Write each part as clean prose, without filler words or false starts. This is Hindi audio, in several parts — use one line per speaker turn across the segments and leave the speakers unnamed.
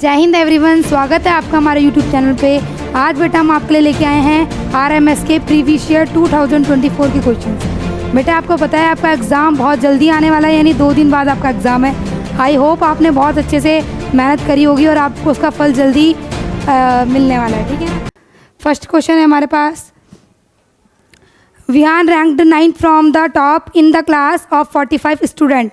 जय हिंद एवरीवन, स्वागत है आपका हमारे यूट्यूब चैनल पे। आज बेटा हम आपके लिए लेके आए हैं RMS के प्रीवियस ईयर 2024 के क्वेश्चंस। बेटा आपको पता है आपका एग्ज़ाम बहुत जल्दी आने वाला है, यानी 2 दिन बाद आपका एग्ज़ाम है। आई होप आपने बहुत अच्छे से मेहनत करी होगी और आपको उसका फल जल्दी मिलने वाला है, ठीक है। फर्स्ट क्वेश्चन है हमारे पास, Vihaan ranked 9th from the top in the class of 45 student,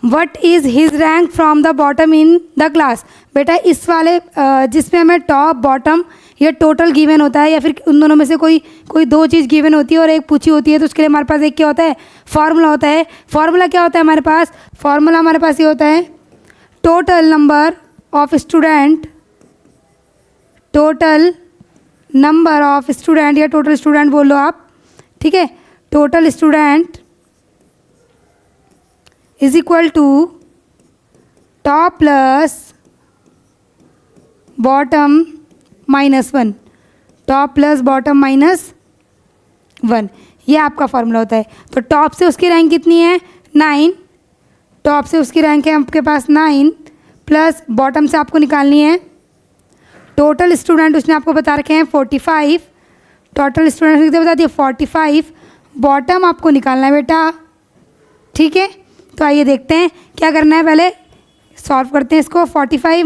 what is his rank from the bottom in the class. बेटा इस वाले जिसमें हमें टॉप बॉटम या टोटल गिवन होता है, या फिर उन दोनों में से कोई दो चीज़ गिवन होती है और एक पूछी होती है, तो उसके लिए हमारे पास एक क्या होता है, फार्मूला होता है। फार्मूला क्या होता है हमारे पास, फार्मूला हमारे पास ये होता है total number of student, total number of student या टोटल स्टूडेंट बोल लो आप, ठीक है। Total student is equal to top plus bottom -1, top plus bottom -1, ये आपका फॉर्मूला होता है। तो टॉप से उसकी रैंक कितनी है 9, टॉप से उसकी रैंक है आपके पास 9 प्लस बॉटम से आपको निकालनी है टोटल स्टूडेंट, उसने आपको बता रखे हैं 45, टोटल स्टूडेंट कितने बता दिए 45, बॉटम आपको निकालना है बेटा, ठीक है। तो आइए देखते हैं क्या करना है, पहले सॉल्व करते हैं इसको। 45 -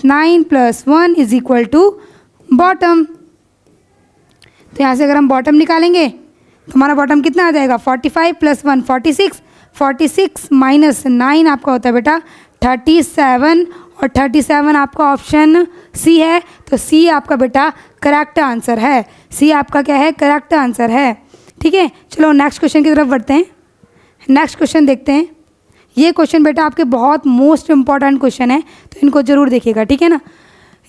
9 + 1 इज इक्वल टू बॉटम। तो यहाँ से अगर हम बॉटम निकालेंगे तो हमारा बॉटम कितना आ जाएगा, 45 + 1 46, 46 - 9 आपका होता है बेटा 37, और 37 आपका ऑप्शन सी है। तो सी आपका बेटा करेक्ट आंसर है, सी आपका क्या है, करेक्ट आंसर है, ठीक है। चलो नेक्स्ट क्वेश्चन की तरफ बढ़ते हैं। नेक्स्ट क्वेश्चन देखते हैं। ये क्वेश्चन बेटा आपके बहुत मोस्ट इंपॉर्टेंट क्वेश्चन है, तो इनको जरूर देखिएगा, ठीक है ना।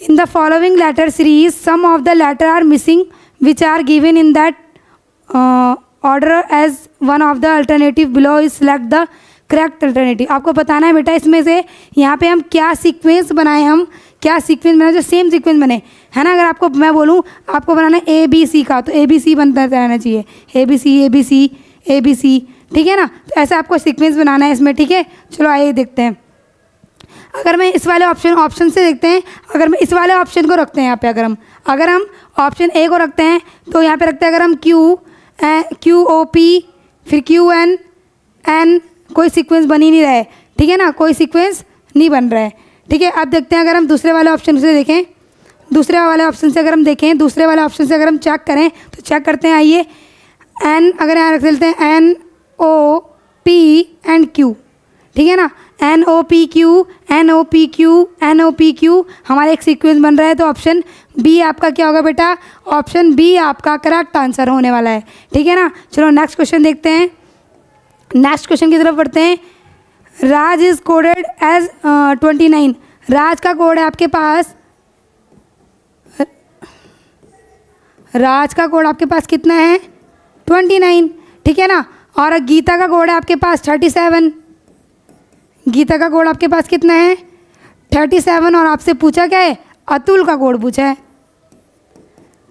In the following letter series some of the letter are missing which are given in that order as one of the alternative below is select the correct alternative. आपको बताना है बेटा इसमें से यहाँ पे हम क्या सीक्वेंस बनाए, हम क्या सीक्वेंस बनाए जो सेम सीक्वेंस बने, है ना। अगर आपको मैं बोलूँ आपको बनाना है ABC का, तो ABC बनता रहना चाहिए, ABC ABC ABC, ठीक है ना। तो ऐसा आपको सीक्वेंस बनाना है इसमें, ठीक है। चलो आइए देखते हैं। अगर मैं इस वाले ऑप्शन से देखते हैं, अगर मैं इस वाले ऑप्शन को रखते हैं यहाँ पे, अगर हम ऑप्शन ए को रखते हैं तो यहाँ पे रखते हैं अगर हम QOP फिर QN N, कोई सीक्वेंस बन ही नहीं रहा है, ठीक है ना, कोई सीक्वेंस नहीं बन रहा है, ठीक है। अब देखते हैं अगर हम दूसरे वाले ऑप्शन से देखें, दूसरे वाले ऑप्शन से अगर हम देखें, दूसरे वाले ऑप्शन से अगर हम चेक करें तो चेक करते हैं। आइए N अगर यहाँ रख देते हैं NOP एंड Q, ठीक है ना, NOPQ हमारा एक सीक्वेंस बन रहा है। तो ऑप्शन बी आपका क्या होगा बेटा, ऑप्शन बी आपका करेक्ट आंसर होने वाला है, ठीक है ना। चलो नेक्स्ट क्वेश्चन देखते हैं, नेक्स्ट क्वेश्चन की तरफ बढ़ते हैं। राज इज कोडेड एज 29, राज का कोड है आपके पास, राज का कोड आपके पास कितना है 29, ठीक है ना। और गीता का कोड है आपके पास 37, गीता का कोड आपके पास कितना है 37, और आपसे पूछा क्या है, अतुल का कोड पूछा है,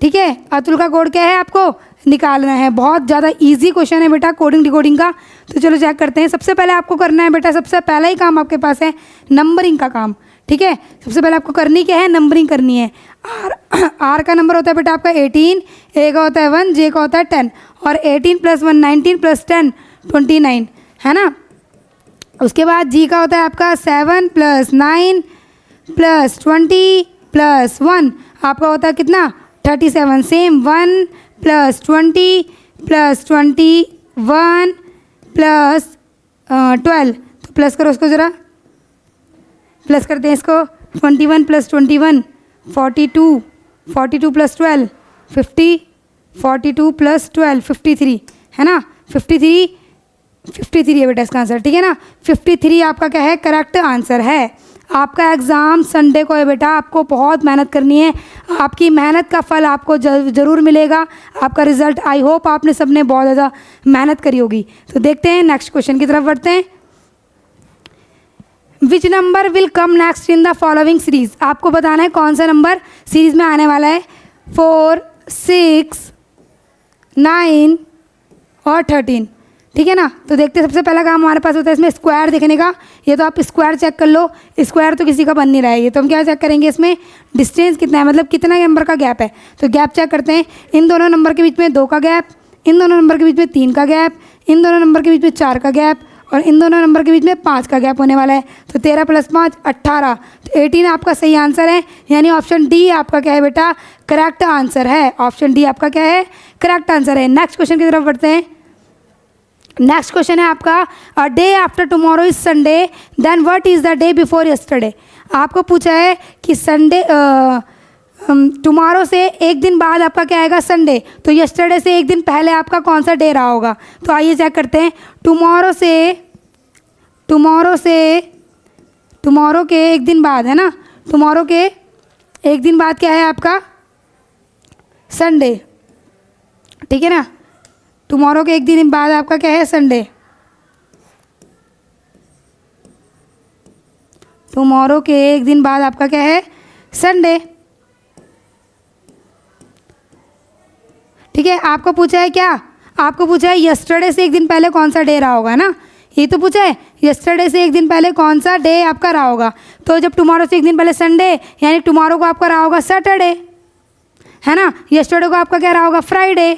ठीक है। अतुल का कोड क्या है आपको निकालना है। बहुत ज़्यादा इजी क्वेश्चन है बेटा कोडिंग डिकोडिंग का। तो चलो चेक करते हैं। सबसे पहले आपको करना है बेटा, सबसे पहला ही काम आपके पास है नंबरिंग का काम, ठीक है। सबसे पहले आपको करनी क्या है, नंबरिंग करनी है। आर का नंबर होता है बेटा आपका 18, ए का होता है 1, जे का होता है 10, और 18 + 1 19 + 10 29, है ना। उसके बाद जी का होता है आपका 7 + 9 + 20 + 1 आपका होता है कितना 37, सेम 1 + 20 + 21 + 12, तो प्लस करो उसको ज़रा, प्लस करते हैं इसको। 21 + 21 42, 42 + 12 50, 42 + 12 53, है ना। 53 है बेटा इसका आंसर, ठीक है ना। 53 आपका क्या है, करेक्ट आंसर है। आपका एग्ज़ाम संडे को है बेटा, आपको बहुत मेहनत करनी है, आपकी मेहनत का फल आपको ज़रूर मिलेगा। आपका रिजल्ट आई होप आपने सबने बहुत ज़्यादा मेहनत करी होगी। तो देखते हैं नेक्स्ट क्वेश्चन की तरफ बढ़ते हैं। Which number will come next in the following series. आपको बताना है कौन सा नंबर सीरीज में आने वाला है। 4 6 9 और 13, ठीक है ना। तो देखते हैं, सबसे पहला काम हमारे पास होता है इसमें स्क्वायर देखने का। ये तो आप स्क्वायर चेक कर लो, स्क्वायर तो किसी का बन नहीं रहा है। ये तो हम क्या चेक करेंगे, इसमें डिस्टेंस कितना है, मतलब कितना नंबर का गैप है। तो गैप चेक करते हैं। इन दोनों नंबर के बीच में 2 का गैप, इन दोनों नंबर के बीच में 3 का गैप, इन दोनों नंबर के बीच में 4 का गैप और इन दोनों नंबर के बीच में 5 का गैप होने वाला है। तो 13 + 5 18, तो 18 आपका सही आंसर है, यानी ऑप्शन डी आपका क्या है बेटा, करेक्ट आंसर है। ऑप्शन डी आपका क्या है, करेक्ट आंसर है। नेक्स्ट क्वेश्चन की तरफ बढ़ते हैं। नेक्स्ट क्वेश्चन है आपका, a day after tomorrow is Sunday, then what is the day before yesterday. आपको पूछा है कि संडे टुमारो से एक दिन बाद आपका क्या आएगा, संडे। तो यस्टरडे से एक दिन पहले आपका कौन सा डे रहा होगा। तो आइए चेक करते हैं। टुमारो के एक दिन बाद है ना, टुमारो के एक दिन बाद क्या है आपका, संडे। ठीक है ना, टुमारो के एक दिन बाद आपका क्या है, संडे। टुमारो के एक दिन बाद आपका क्या है, संडे। ठीक है, आपको पूछा है क्या, आपको पूछा है यस्टरडे से एक दिन पहले कौन सा डे रहा होगा ना, ये तो पूछा है यस्टरडे से एक दिन पहले कौन सा डे आपका रहा होगा। तो जब टुमारो से एक दिन पहले संडे, यानी टुमारो को आपका रहा होगा सैटरडे, है ना। यस्टरडे को आपका क्या रहा होगा, फ्राइडे।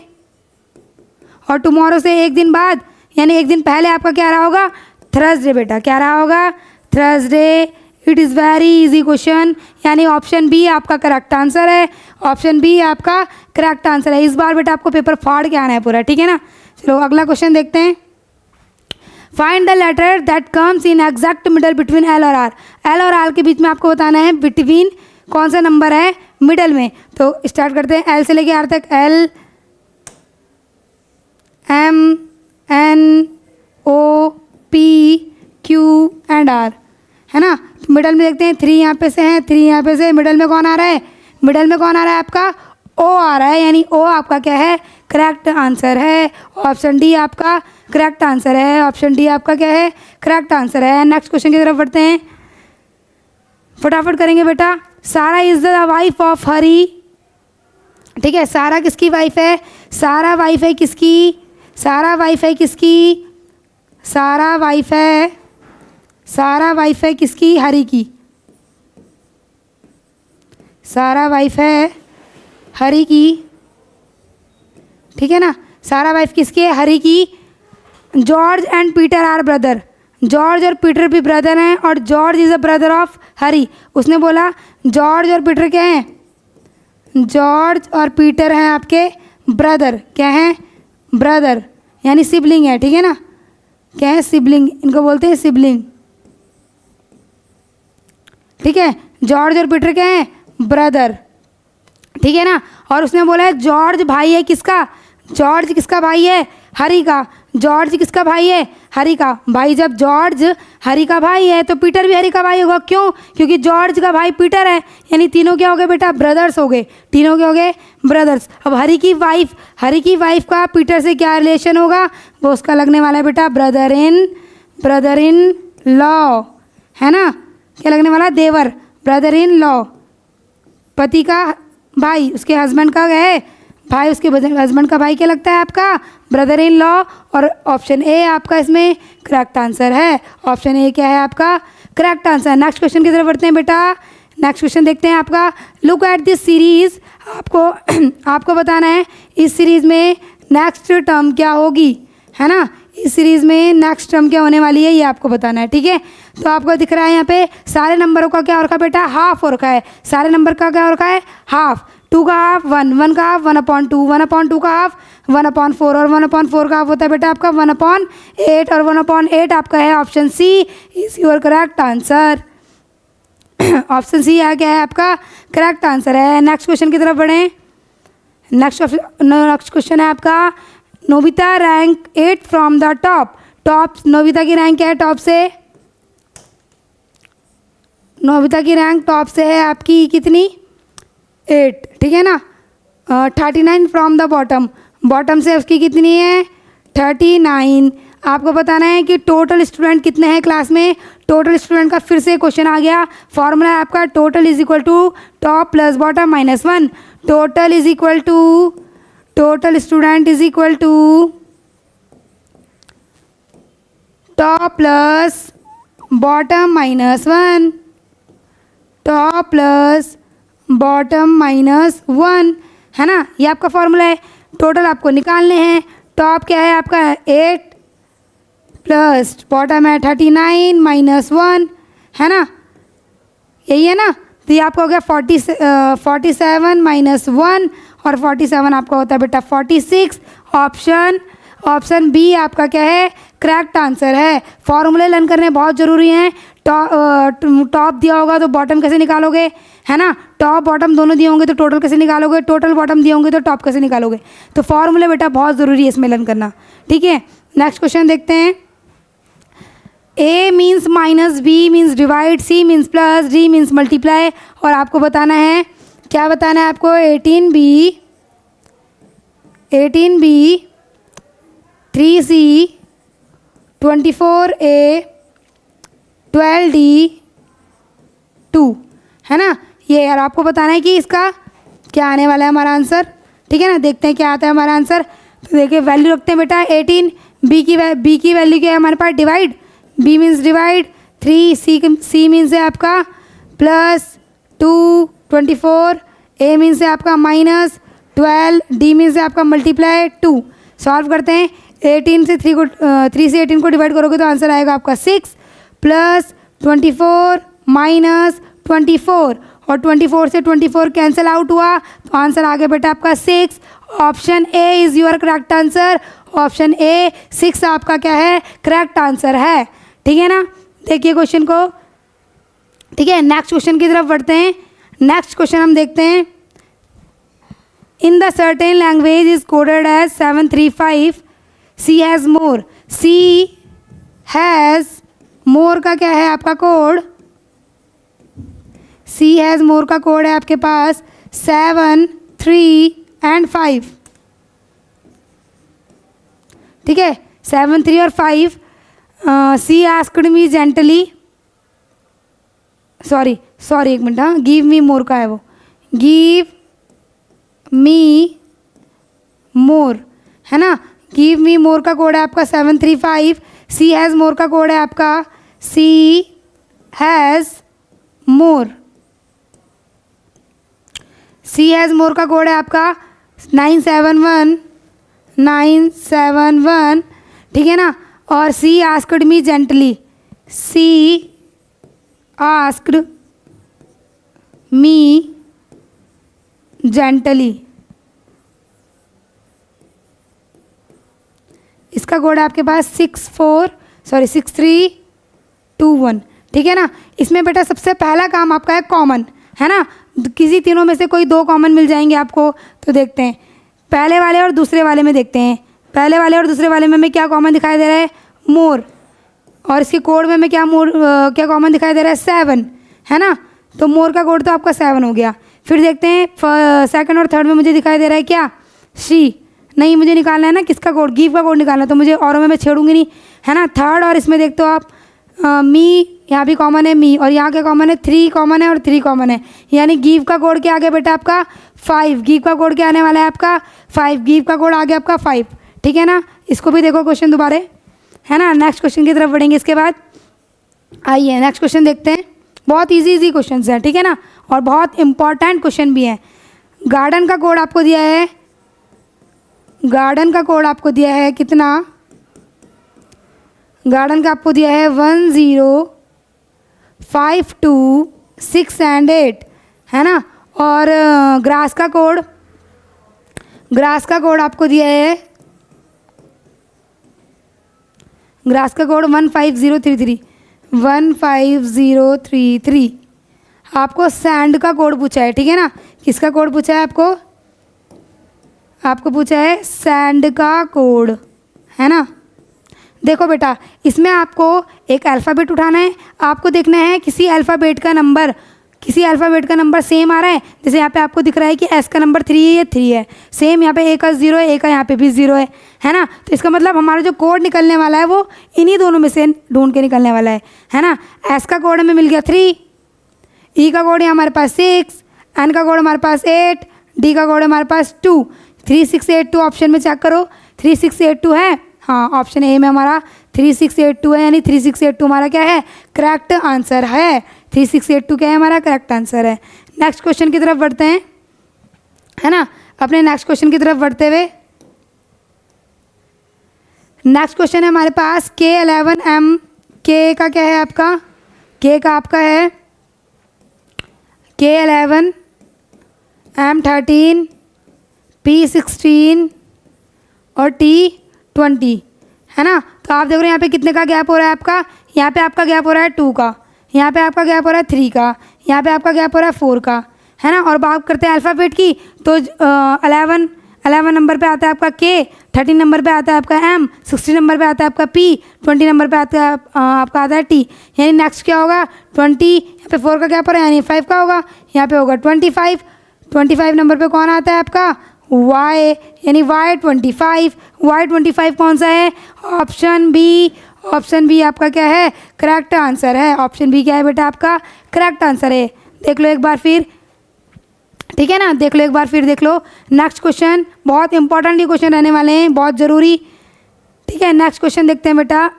और टुमारो से एक दिन बाद यानी एक दिन पहले आपका क्या रहा होगा, थर्सडे बेटा। क्या रहा होगा, Thursday. It is very easy question, यानी ऑप्शन बी आपका करेक्ट आंसर है। ऑप्शन बी आपका करेक्ट आंसर है। इस बार बेटा आपको पेपर फाड़ के आना है पूरा, ठीक है ना। चलो अगला क्वेश्चन देखते हैं। Find the letter that comes in exact middle between L और आर। एल और आर के बीच में आपको बताना है बिटवीन कौन सा नंबर है मिडल में। तो स्टार्ट करते हैं, एल से लेके आर तक, L M N O P Q and R, है ना। तो मिडल में देखते हैं 3 यहाँ पे से हैं, 3 यहाँ पे से, मिडल में कौन आ रहा है, मिडल में कौन आ रहा है आपका, ओ आ रहा है, यानी ओ आपका क्या है, करेक्ट आंसर है। ऑप्शन डी आपका करेक्ट आंसर है। ऑप्शन डी आपका क्या है, करेक्ट आंसर है। नेक्स्ट क्वेश्चन की तरफ बढ़ते हैं, फटाफट करेंगे बेटा। सारा इज द वाइफ ऑफ हरी। ठीक है, सारा किसकी वाइफ है, सारा वाइफ है किसकी, सारा वाइफ है किसकी, सारा वाइफ है, सारा वाइफ है किसकी, हरी की। सारा वाइफ है हरी की, ठीक है ना। सारा वाइफ किसकी है, हरी की। George and Peter are brother. George और पीटर भी ब्रदर हैं और George is a brother of Harry. उसने बोला जॉर्ज और पीटर क्या हैं, जॉर्ज और पीटर हैं आपके ब्रदर। क्या हैं, ब्रदर, यानी सिबलिंग है, ठीक है ना। क्या है, सिबलिंग, इनको बोलते हैं सिबलिंग। ठीक है, जॉर्ज और पीटर क्या हैं, ब्रदर, ठीक है ना। और उसने बोला है जॉर्ज भाई है किसका, जॉर्ज किसका भाई है, हरी का। जॉर्ज किसका भाई है, हरी का। भाई जब जॉर्ज हरी का भाई है तो पीटर भी हरी का भाई होगा। क्यों, क्योंकि जॉर्ज का भाई पीटर है, यानी तीनों क्या हो गए बेटा, ब्रदर्स हो गए। तीनों क्या हो गए, ब्रदर्स। अब हरी की वाइफ का पीटर से क्या रिलेशन होगा, वो उसका लगने वाला है बेटा ब्रदर इन लॉ, है ना। क्या लगने वाला, देवर, ब्रदर इन लॉ। पति का भाई, उसके हस्बैंड का है भाई, उसके हस्बैंड का भाई क्या लगता है आपका, ब्रदर इन लॉ। और ऑप्शन ए आपका इसमें करेक्ट आंसर है। ऑप्शन ए क्या है आपका, करेक्ट आंसर। नेक्स्ट क्वेश्चन की तरफ बढ़ते हैं बेटा। नेक्स्ट क्वेश्चन देखते हैं आपका, लुक एट दिस सीरीज। आपको बताना है इस सीरीज़ में नेक्स्ट टर्म क्या होगी, है ना। इस सीरीज़ में नेक्स्ट टर्म क्या होने वाली है, ये आपको बताना है, ठीक है। तो आपको दिख रहा है यहाँ पे सारे नंबरों का क्या हो रखा है बेटा, हाफ हो रखा है। सारे नंबर का क्या हो रखा है, हाफ। 2 का हाफ 1, 1 का हाफ 1/2, 1/2 का हाफ 1/4 और 1/4 का हाफ होता है बेटा आपका 1/8 और 1/8 आपका है। Option C is your correct answer. Option C क्या है आपका करेक्ट आंसर है। नेक्स्ट क्वेश्चन की तरफ बढ़ें। नेक्स्ट क्वेश्चन है आपका, Nobita rank 8 from the top. Nobita की रैंक क्या है टॉप से, नोबिता की रैंक टॉप से है आपकी कितनी, 8, ठीक है ना। 39 फ्रॉम द बॉटम से उसकी कितनी है, 39। आपको बताना है कि टोटल स्टूडेंट कितने हैं क्लास में। टोटल स्टूडेंट का फिर से क्वेश्चन आ गया। फॉर्मूला है आपका total is equal to top plus bottom -1। Total is equal to, total student is equal to top plus bottom minus 1, top plus bottom minus 1, है ना। ये आपका फॉर्मूला है। टोटल आपको निकालने हैं। टॉप क्या है आपका 8 प्लस बॉटम है 39 माइनस 1, है ना, यही है ना। तो ये आपका हो गया 47 माइनस 1 और 47 आपका होता है बेटा 46। ऑप्शन बी आपका क्या है, करेक्ट आंसर है। फॉर्मूले लर्न करने बहुत ज़रूरी हैं। टॉप दिया होगा तो बॉटम कैसे निकालोगे, है ना। टॉप बॉटम दोनों दिए होंगे तो टोटल कैसे निकालोगे, टोटल बॉटम दिए होंगे तो टॉप कैसे निकालोगे। तो फॉर्मूले बेटा बहुत ज़रूरी है इसमें लर्न करना, ठीक है। नेक्स्ट क्वेश्चन देखते हैं। A means minus, B means divide, C means plus, D means multiply. और आपको बताना है, क्या बताना है आपको, 18B 3C 24A 12D 2, है ना। ये यार आपको बताना है कि इसका क्या आने वाला है हमारा आंसर, ठीक है ना। देखते हैं क्या आता है हमारा आंसर। तो देखिए वैल्यू रखते हैं बेटा 18, B की वैल्यू क्या है हमारे पास, divide, B means divide, 3 C means है आपका प्लस 2 24, A मीन्स है आपका माइनस 12, D मीन्स है आपका मल्टीप्लाई 2। सॉल्व करते हैं। 3 से 18 को डिवाइड करोगे तो आंसर आएगा आपका 6 प्लस 24 माइनस 24 और 24 से 24 कैंसिल आउट हुआ तो आंसर आ गया बेटा आपका 6। Option A is your correct answer. Option A 6 आपका क्या है, करेक्ट आंसर है, ठीक है ना। देखिए क्वेश्चन को, ठीक है। नेक्स्ट क्वेश्चन की तरफ बढ़ते हैं। नेक्स्ट क्वेश्चन हम देखते हैं। In the certain language is coded as 735, sea has more. Sea has more का क्या है आपका कोड, सी हैज़ मोर का कोड है आपके पास 7, 3 एंड 5, ठीक है। 7, 3 और 5। सी आस्क्ड मी जेंटली, सॉरी एक मिनट, हाँ, गिव मी मोर का है वो, गिव मी मोर, है ना। गिव मी मोर का कोड है आपका 735। सी हैज़ मोर का कोड है आपका सी has more. Sea has more का कोड है आपका 971, ठीक है ना। और सी आस्क्ड मी जेंटली, सी आस्क्ड मी जेंटली, इसका कोड है आपके पास 6321, ठीक है ना। इसमें बेटा सबसे पहला काम आपका है कॉमन, है ना। किसी तीनों में से कोई 2 कॉमन मिल जाएंगे आपको। तो देखते हैं पहले वाले और दूसरे वाले में, देखते हैं पहले वाले और दूसरे वाले में हमें क्या कॉमन दिखाई दे रहा है, मोर। और इसके कोड में हमें क्या कॉमन दिखाई दे रहा है, 7, है ना। तो मोर का कोड तो आपका 7 हो गया। फिर देखते हैं सेकंड और थर्ड में मुझे दिखाई दे रहा है क्या, सी। नहीं, मुझे निकालना है ना किसका कोड, गिव का कोड निकालना है। तो मुझे औरों में मैं छेड़ूंगी नहीं, है ना। थर्ड और इसमें देखते हो आप मी, यहाँ भी कॉमन है मी, और यहाँ क्या कॉमन है, 3 कॉमन है और 3 कॉमन है। यानी गिव का कोड क्या आ गया बेटा आपका 5। गिव का कोड क्या आने वाला है आपका 5। गिव का कोड आ गया आपका 5, ठीक है ना। इसको भी देखो क्वेश्चन दोबारा, है ना। नेक्स्ट क्वेश्चन की तरफ बढ़ेंगे इसके बाद। आइए नेक्स्ट क्वेश्चन देखते हैं। बहुत इजी क्वेश्चन हैं, ठीक है ना, और बहुत इंपॉर्टेंट क्वेश्चन भी हैं। गार्डन का कोड आपको दिया है, गार्डन का कोड आपको दिया है कितना, गार्डन का आपको दिया है 1 0 5 2 6 एंड 8, है ना। और ग्रास का कोड आपको दिया है, ग्रास का कोड 15033। आपको सैंड का कोड पूछा है, ठीक है ना। किसका कोड पूछा है आपको पूछा है सैंड का कोड, है ना। देखो बेटा, इसमें आपको एक अल्फ़ाबेट उठाना है। आपको देखना है किसी अल्फ़ाबेट का नंबर सेम आ रहा है। जैसे यहाँ पे आपको दिख रहा है कि एस का नंबर 3 है, ये 3 है। सेम यहाँ पे ए का 0 है, ए का यहाँ पे भी 0 है ना। तो इसका मतलब हमारा जो कोड निकलने वाला है वो इन्हीं दोनों में से ढूंढ के निकलने वाला है ना। एस का कोड हमें मिल गया 3, ई का कोड है हमारे पास 6, एन का कोड हमारे पास 8, डी का कोड हमारे पास 2। 3682 ऑप्शन में चेक करो, 3682 है, हाँ। ऑप्शन ए में हमारा 3682 है, यानी 3682 हमारा क्या है, करेक्ट आंसर है। 3682 क्या है, हमारा करेक्ट आंसर है। नेक्स्ट क्वेश्चन की तरफ बढ़ते हैं, है ना। अपने नेक्स्ट क्वेश्चन की तरफ बढ़ते हुए, नेक्स्ट क्वेश्चन है हमारे पास K11M। के का क्या है आपका, के का आपका है K11 M13 P16 और T20, है ना। तो आप देख रहे हैं यहाँ पे कितने का गैप हो रहा है आपका, यहाँ पे आपका गैप हो रहा है 2 का, यहाँ पे आपका गैप हो रहा है 3 का, यहाँ पे आपका गैप हो रहा है 4 का, है ना। और बात करते हैं अल्फ़ाबेट की, तो 11 नंबर पे आता है आपका K, 13 नंबर पे आता है आपका M, 16 नंबर पे आता है आपका P, 20 नंबर पे आता है आपका आता है T। यानी नेक्स्ट क्या होगा, 20, यहाँ पे 4 का गैप हो रहा है यानी 5 का होगा, यहाँ पे होगा 25। 25 नंबर पे कौन आता है आपका Y, यानी Y25। Y25 कौन सा है, ऑप्शन बी। ऑप्शन बी आपका क्या है, करेक्ट आंसर है। ऑप्शन बी क्या है बेटा, आपका करेक्ट आंसर है। देख लो एक बार फिर, ठीक है ना, देख लो एक बार फिर, देख लो नेक्स्ट क्वेश्चन, बहुत इंपॉर्टेंट ये क्वेश्चन रहने वाले हैं, बहुत ज़रूरी। ठीक है, नेक्स्ट क्वेश्चन देखते हैं बेटा।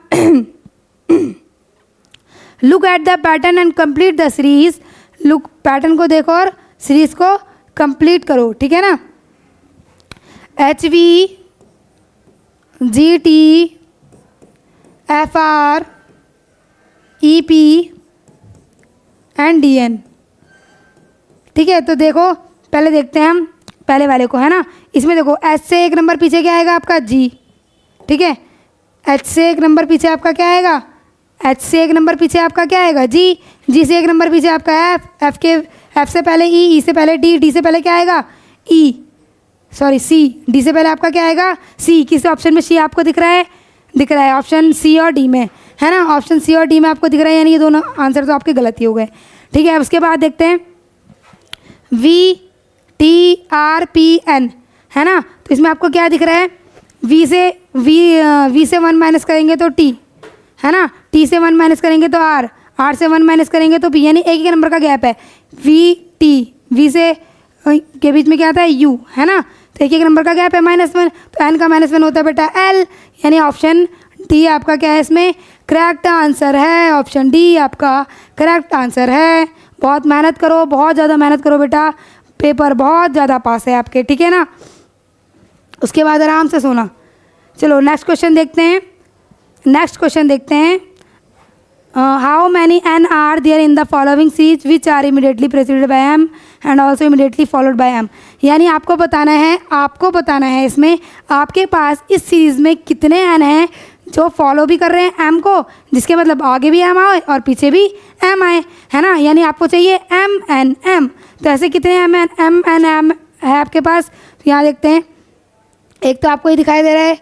Look at the pattern and complete the series. Look, pattern को देखो और सीरीज को कंप्लीट करो, ठीक है ना। HV GT FR EP and DN, ठीक है। तो देखो पहले देखते हैं हम पहले वाले को, है ना। इसमें देखो H से एक नंबर पीछे क्या आएगा आपका G, ठीक है। H से एक नंबर पीछे आपका क्या आएगा, H से एक नंबर पीछे आपका क्या आएगा G, G से एक नंबर पीछे आपका F से पहले E से पहले D से पहले क्या आएगा C, D से पहले आपका क्या आएगा C। किस ऑप्शन में C आपको दिख रहा है ऑप्शन C और D में, है ना। ऑप्शन C और D में आपको दिख रहा है, यानी ये दोनों आंसर तो आपके गलत ही हो गए, ठीक है। उसके बाद देखते हैं VTRPN, है ना। तो इसमें आपको क्या दिख रहा है, V से 1 माइनस करेंगे तो T, है ना। T से 1 माइनस करेंगे तो R से 1 माइनस करेंगे तो P, यानी एक ही नंबर का गैप है। V से के बीच में क्या आता है U, है ना। तो एक नंबर का गैप है -1, तो N का -1 होता है बेटा L, यानी ऑप्शन D आपका क्या है, इसमें करेक्ट आंसर है। ऑप्शन D आपका करेक्ट आंसर है। बहुत मेहनत करो, बहुत ज़्यादा मेहनत करो बेटा, पेपर बहुत ज़्यादा पास है आपके, ठीक है ना। उसके बाद आराम से सोना। चलो नेक्स्ट क्वेश्चन देखते हैं। How many N are there in the following series which are immediately preceded by M and also immediately followed by M। यानी आपको बताना है इसमें आपके पास इस सीरीज़ में कितने N हैं जो फॉलो भी कर रहे हैं M को, जिसके मतलब आगे भी M आए और पीछे भी M आए, है ना। यानी आपको चाहिए M। तो ऐसे कितने M है आपके पास, तो यहाँ देखते हैं। एक तो आपको ये दिखाई दे रहा है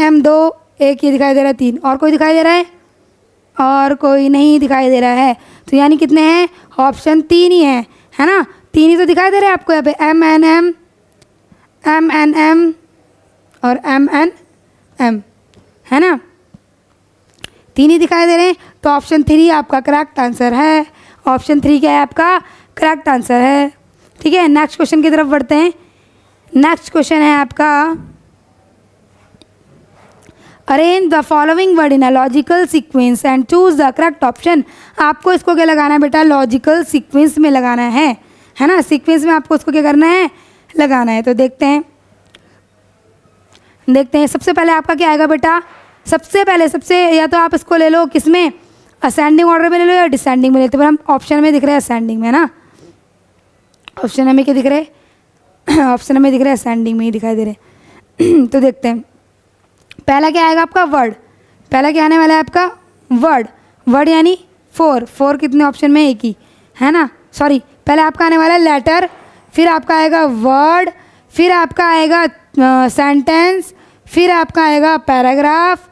M 2, एक ये दिखाई दे रहा है 3, और कोई दिखाई दे रहा है, और कोई नहीं दिखाई दे रहा है। तो यानी कितने हैं, ऑप्शन 3 ही है ना। 3 ही तो दिखाई दे रहे हैं आपको यहाँ पे, M और M, है ना। 3 ही दिखाई दे रहे हैं, तो ऑप्शन 3 आपका करेक्ट आंसर है। ऑप्शन 3 क्या है आपका, करेक्ट आंसर है, ठीक है। नेक्स्ट क्वेश्चन की तरफ बढ़ते हैं। नेक्स्ट क्वेश्चन है आपका, arrange the following word in a logical sequence and choose the correct option. आपको इसको क्या लगाना है बेटा, लॉजिकल सीक्वेंस में लगाना है ना। सीक्वेंस में आपको इसको क्या करना है, लगाना है। तो देखते हैं सबसे पहले आपका क्या आएगा बेटा, सबसे या तो आप इसको ले लो किसमें, असेंडिंग ऑर्डर में ले लो या डिसेंडिंग में लेते, पर हम ऑप्शन में दिख रहे हैं असेंडिंग में ना। ऑप्शन में क्या दिख रहे हैं, ऑप्शन में दिख रहे हैं असेंडिंग में ही दिखाई दे रहे। तो देखते हैं पहला क्या आएगा आपका वर्ड, पहला क्या आने वाला है आपका वर्ड यानी 4 कितने ऑप्शन में, एक ही, है ना। सॉरी, पहले आपका आने वाला है लेटर, फिर आपका आएगा वर्ड, फिर आपका आएगा सेंटेंस, फिर आपका आएगा पैराग्राफ,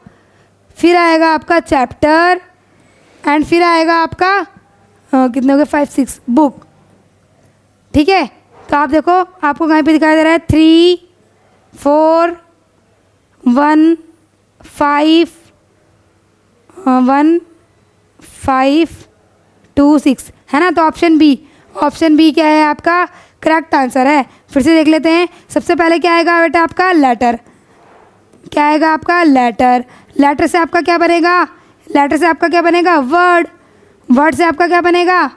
फिर आएगा आपका चैप्टर, एंड फिर आएगा आपका कितने हो गए 5 6 बुक, ठीक है। तो आप देखो आपको कहीं पे दिखाई दे रहा है 3 4 1 5 2 6, है ना। तो ऑप्शन बी क्या है आपका, करेक्ट आंसर है। फिर से देख लेते हैं, सबसे पहले क्या आएगा बेटा आपका लेटर, क्या आएगा आपका लेटर, लेटर से आपका क्या बनेगा, लेटर से आपका क्या बनेगा वर्ड, वर्ड से आपका क्या बनेगा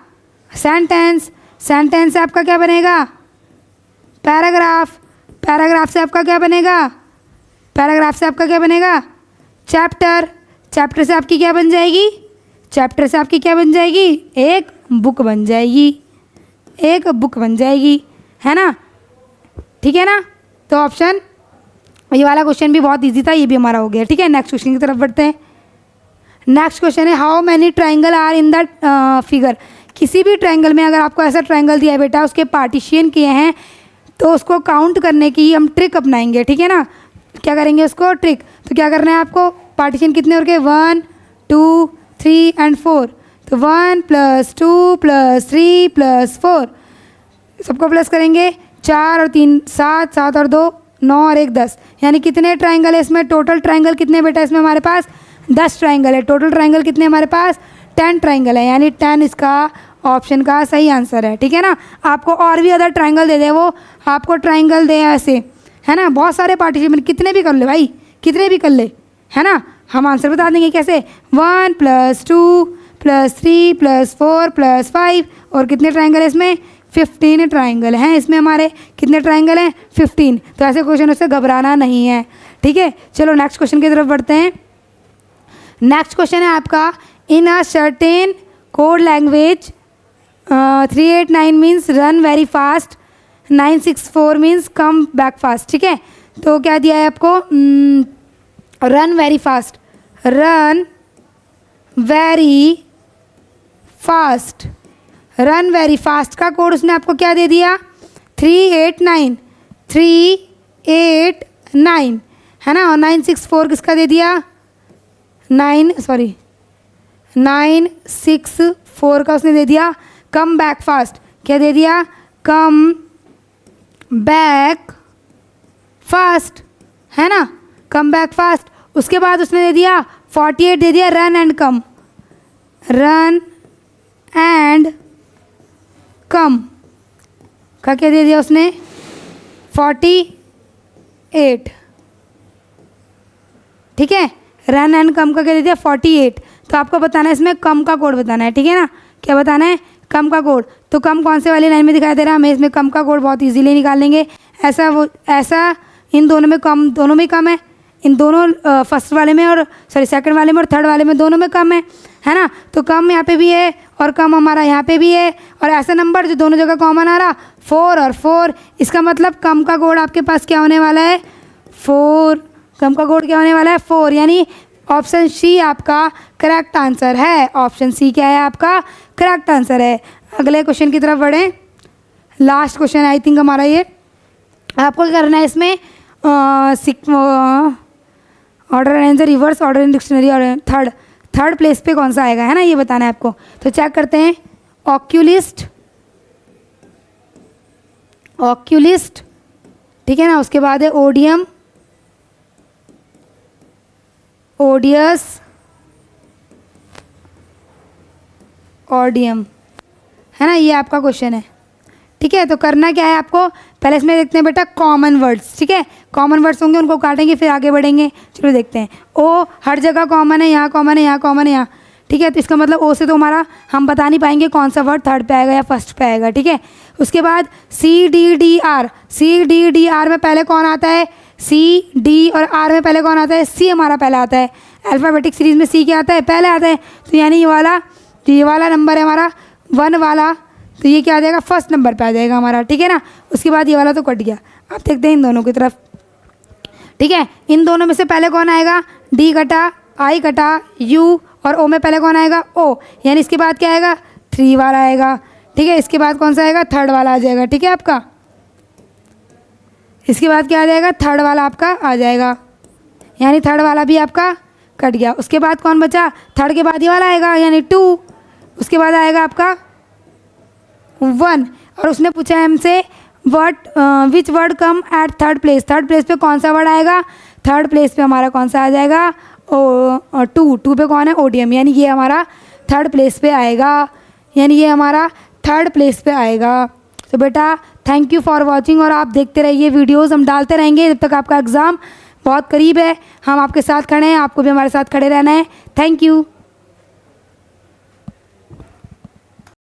सेंटेंस, सेंटेंस से आपका क्या बनेगा पैराग्राफ, पैराग्राफ से आपका क्या बनेगा, पैराग्राफ से आपका क्या बनेगा चैप्टर, चैप्टर से आपकी क्या बन जाएगी, चैप्टर से आपकी क्या बन जाएगी एक बुक बन जाएगी, एक बुक बन जाएगी, है ना, ठीक है ना। तो ऑप्शन, ये वाला क्वेश्चन भी बहुत इजी था, ये भी हमारा हो गया, ठीक है। नेक्स्ट क्वेश्चन की तरफ बढ़ते हैं। नेक्स्ट क्वेश्चन है how many triangle are in the figure. किसी भी ट्राइंगल में अगर आपको ऐसा ट्राइंगल दिया है बेटा, उसके पार्टीशन किए हैं, तो उसको काउंट करने की हम ट्रिक अपनाएंगे, ठीक है ना। क्या करेंगे उसको ट्रिक, तो क्या करना है आपको, पार्टीशन कितने हो गए 1 2 3 एंड 4, तो 1 + 2 + 3 + 4, सबको प्लस करेंगे, 4 और 3 7, 7 और 2 9 और 1 10, यानी कितने ट्राइंगल है इसमें, टोटल ट्राइंगल कितने बेटा इसमें हमारे पास 10 ट्राइंगल है, टोटल ट्राइंगल कितने हमारे पास 10 ट्राइंगल है, यानी 10 इसका ऑप्शन का सही आंसर है, ठीक है ना। आपको और भी अदर ट्राइंगल दे दे, वो आपको ट्राइंगल दे ऐसे, है ना, बहुत सारे पार्टीशन कितने भी कर ले भाई, कितने भी कर ले, है ना, हम आंसर बता देंगे कैसे 1 + 2 + 3 + 4 + 5, और कितने ट्राइंगल है इसमें 15 ट्राइंगल हैं इसमें हमारे, कितने ट्राइंगल हैं 15। तो ऐसे क्वेश्चन से घबराना नहीं है, ठीक है। चलो नेक्स्ट क्वेश्चन की तरफ बढ़ते हैं। नेक्स्ट क्वेश्चन है आपका in a certain code language 389 means run very fast, 964 means come back fast, ठीक है। तो क्या दिया है आपको run very fast, run very fast, run very fast का कोड उसने आपको क्या दे दिया 389, 389 है ना, और 964 किसका दे दिया 964 का उसने दे दिया कम बैक फास्ट, क्या दे दिया कम बैक फास्ट, है ना, कम बैक फास्ट। उसके बाद उसने दे दिया 48 दे दिया run and come, run and come का क्या दे दिया उसने 48, ठीक है, रन एंड कम का क्या दे दिया 48। तो आपको बताना है इसमें कम का कोड बताना है, ठीक है ना, क्या बताना है कम का कोड। तो कम कौन से वाली लाइन में दिखाई दे रहा है, हमें इसमें कम का कोड बहुत इजीली निकाल लेंगे। ऐसा इन दोनों में कम, दोनों में कम है, इन दोनों फर्स्ट वाले में और सेकंड वाले में और थर्ड वाले में दोनों में कम है ना। तो कम यहाँ पे भी है और कम हमारा यहाँ पे भी है, और ऐसा नंबर जो दोनों जगह कॉमन आ रहा 4 और 4, इसका मतलब कम का कोड आपके पास क्या होने वाला है 4, कम का कोड क्या होने वाला है 4, यानी ऑप्शन सी आपका करेक्ट आंसर है, ऑप्शन सी क्या है आपका करेक्ट आंसर है। अगले क्वेश्चन की तरफ बढ़ें, लास्ट क्वेश्चन आई थिंक हमारा ये। आपको क्या करना है इसमें order and reverse order in dictionary, और थर्ड प्लेस पे कौन सा आएगा, है ना, ये बताना है आपको। तो चेक करते हैं ऑक्यूलिस्ट, ऑक्यूलिस्ट, ठीक है ना, उसके बाद है ओडियम, ओडियस, ऑडियम, है ना, ये आपका क्वेश्चन है, ठीक है। तो करना क्या है आपको, पहले इसमें देखते हैं बेटा कॉमन वर्ड्स, ठीक है, कॉमन वर्ड्स होंगे उनको काटेंगे फिर आगे बढ़ेंगे। चलो देखते हैं, ओ हर जगह कॉमन है, यहाँ कॉमन है, यहाँ कॉमन है, यहाँ, ठीक है। तो इसका मतलब ओ से तो हमारा हम बता नहीं पाएंगे कौन सा वर्ड थर्ड पे आएगा या फर्स्ट पे आएगा, ठीक है। उसके बाद CDDR, CDDR में पहले कौन आता है C, D और R में पहले कौन आता है C हमारा पहले आता है, अल्फ़ाबेटिक सीरीज़ में C क्या आता है पहले आता है, तो यानी ये वाला नंबर है हमारा 1 वाला, तो ये क्या आ जाएगा फर्स्ट नंबर पे आ जाएगा हमारा, ठीक है ना। उसके बाद ये वाला तो कट गया, अब देखते हैं इन दोनों की तरफ, ठीक है। इन दोनों में से पहले कौन आएगा D कटा, I कटा, U और O में पहले कौन आएगा O, यानी इसके बाद क्या आएगा 3 वाला आएगा, ठीक है। इसके बाद कौन सा आएगा थर्ड वाला आ जाएगा, ठीक है आपका। इसके बाद क्या आ जाएगा थर्ड वाला आपका आ जाएगा, यानी थर्ड वाला भी आपका कट गया। उसके बाद कौन बचा, थर्ड के बाद ये वाला आएगा यानी 2, उसके बाद आएगा आपका 1, और उसने पूछा है हमसे which word come at third place, third place पे कौन सा वर्ड आएगा, थर्ड प्लेस पे हमारा कौन सा आ जाएगा 2 पे कौन है ओडियम, यानी ये हमारा थर्ड प्लेस पे आएगा, यानी ये हमारा थर्ड प्लेस पे आएगा। तो बेटा थैंक यू फॉर वॉचिंग, और आप देखते रहिए वीडियोस, हम डालते रहेंगे जब तक आपका एग्ज़ाम बहुत करीब है, हम आपके साथ खड़े हैं, आपको भी हमारे साथ खड़े रहना है। Thank you.